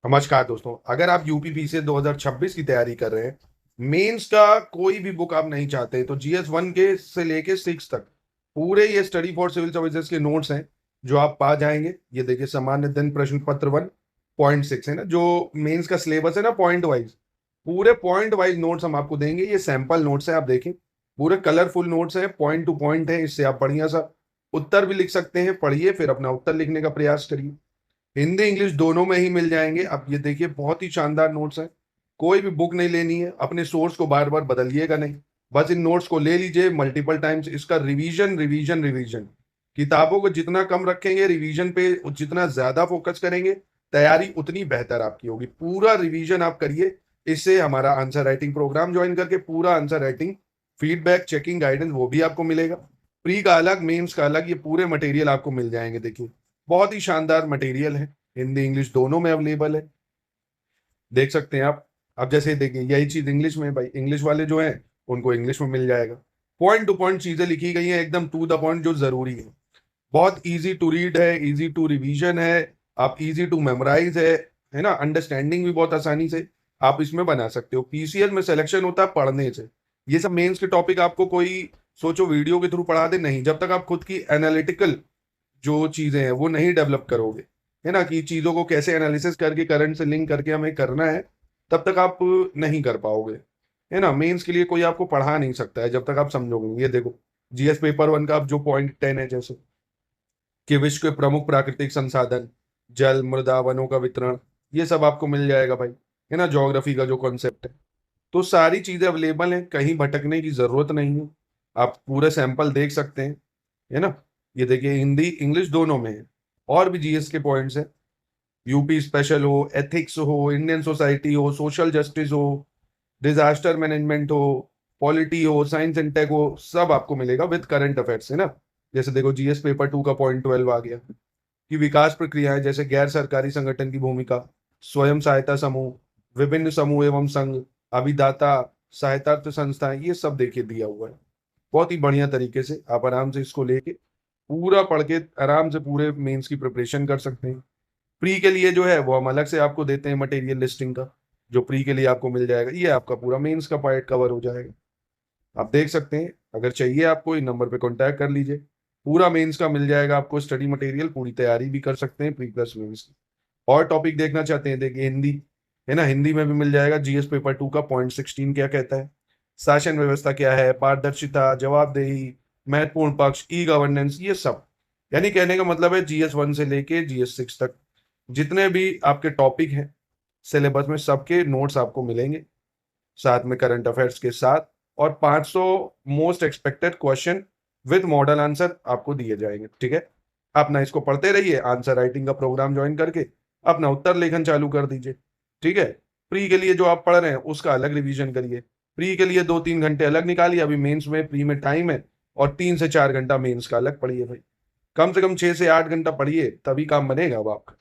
नमस्कार दोस्तों। अगर आप यूपीपीसीएल 2026 की तैयारी कर रहे हैं, मेंस का कोई भी बुक आप नहीं चाहते, तो जीएस वन के से लेके सिक्स तक पूरे ये स्टडी फॉर सिविल सर्विसेज के नोट्स हैं जो आप पा जाएंगे। ये देखिए, सामान्य अध्ययन प्रश्न पत्र 1.6 है ना, जो मेंस का सिलेबस है ना, पॉइंट वाइज, पूरे पॉइंट वाइज नोट्स हम आपको देंगे। ये सैंपल नोट्स हैं, आप देखें, पूरे कलरफुल नोट्स हैं, पॉइंट टू पॉइंट है। इससे आप बढ़िया सा उत्तर भी लिख सकते हैं। पढ़िए, फिर अपना उत्तर लिखने का प्रयास करिए। हिंदी इंग्लिश दोनों में ही मिल जाएंगे। अब ये देखिए, बहुत ही शानदार नोट्स हैं। कोई भी बुक नहीं लेनी है, अपने सोर्स को बार बार बदलिएगा नहीं, बस इन नोट्स को ले लीजिए मल्टीपल टाइम्स। इसका रिवीजन रिवीजन रिवीजन, किताबों को जितना कम रखेंगे, रिवीजन पे जितना ज्यादा फोकस करेंगे, तैयारी उतनी बेहतर आपकी होगी। पूरा रिवीजन आप करिए। इससे हमारा आंसर राइटिंग प्रोग्राम ज्वाइन करके पूरा answer writing feedback checking guidance वो भी आपको मिलेगा। प्री का अलग, मेंस का अलग, ये पूरे मटेरियल आपको मिल जाएंगे। देखिए, बहुत ही शानदार मटेरियल है, हिंदी इंग्लिश दोनों में अवेलेबल है, देख सकते हैं आप। अब जैसे देखिए, यही चीज इंग्लिश में, भाई इंग्लिश वाले जो हैं उनको इंग्लिश में मिल जाएगा। पॉइंट टू पॉइंट चीजें लिखी गई हैं, एकदम टू द पॉइंट, जो जरूरी है। बहुत इजी टू रीड है, इजी टू रिवीजन है, आप इजी टू मेमोराइज है ना। अंडरस्टैंडिंग भी बहुत आसानी से आप इसमें बना सकते हो। पीसीएल में सिलेक्शन होता है पढ़ने से। ये सब मेंस के टॉपिक आपको कोई सोचो वीडियो के थ्रू पढ़ा दे, नहीं। जब तक आप खुद की एनालिटिकल जो चीजें हैं वो नहीं डेवलप करोगे, है ना, कि चीजों को कैसे एनालिसिस करके करंट से लिंक करके हमें करना है, तब तक आप नहीं कर पाओगे, है ना। मेंस के लिए कोई आपको पढ़ा नहीं सकता है जब तक आप समझोगे। ये देखो, जीएस पेपर वन का अब जो पॉइंट 10 है, जैसे कि विश्व के प्रमुख प्राकृतिक संसाधन, जल मृदा वनों का वितरण, ये सब आपको मिल जाएगा भाई, है ना। ज्योग्राफी का जो कॉन्सेप्ट है, तो सारी चीजें अवेलेबल हैं, कहीं भटकने की जरूरत नहीं है। आप पूरे सैंपल देख सकते हैं, है ना। ये देखिए, हिंदी इंग्लिश दोनों में है। और भी जीएस के पॉइंट्स हैं, यूपी स्पेशल हो, एथिक्स हो, इंडियन सोसाइटी हो, सोशल जस्टिस हो, डिजास्टर मैनेजमेंट हो, पॉलिटी हो, साइंस एंड टेक हो, सब आपको मिलेगा विद करंट अफेयर्स, है ना। जैसे देखो, जीएस पेपर 2 का पॉइंट 12 आ गया कि विकास प्रक्रियाएं, जैसे गैर सरकारी संगठन की भूमिका, स्वयं सहायता समूह, विभिन्न समूह एवं संघ, अभिदाता, सहायता संस्थाएं, ये सब देखिए दिया हुआ है। बहुत ही बढ़िया तरीके से आप आराम से इसको लेके पूरा पढ़ के आराम से पूरे मेंस की प्रिपरेशन कर सकते हैं। प्री के लिए जो है वो हम अलग से आपको देते हैं मटेरियल लिस्टिंग का, जो प्री के लिए आपको मिल जाएगा। ये आपका पूरा मेंस का पार्ट कवर हो जाएगा। आप देख सकते हैं, अगर चाहिए आपको इन नंबर पे कांटेक्ट कर लीजिए। पूरा मेंस का मिल जाएगा आपको स्टडी मटेरियल, पूरी तैयारी भी कर सकते हैं प्री प्लस मेंस की। और टॉपिक देखना चाहते हैं, देखिए हिंदी, है ना, हिंदी में भी मिल जाएगा। जीएस पेपर 2 का पॉइंट 16 क्या कहता है, शासन व्यवस्था क्या है, पारदर्शिता, जवाबदेही, महत्वपूर्ण पक्ष, ई गवर्नेंस, ये सब। यानी कहने का मतलब है, जीएस 1 से लेके जीएस 6 तक जितने भी आपके टॉपिक हैं सिलेबस में, सबके नोट्स आपको मिलेंगे, साथ में करंट अफेयर्स के साथ। और 500 most expected question with model answer आपको दिए जाएंगे, ठीक है। अपना इसको पढ़ते रहिए, आंसर राइटिंग का प्रोग्राम ज्वाइन करके अपना उत्तर लेखन चालू कर दीजिए, ठीक है। प्री के लिए जो आप पढ़ रहे हैं उसका अलग रिवीजन करिए। प्री के लिए 2-3 घंटे अलग निकालिए, अभी मेंस में प्री में टाइम है, और 3 से 4 घंटा मेंस का अलग पढ़िए भाई। कम से कम 6 से 8 घंटा पढ़िए, तभी काम बनेगा अब आपका।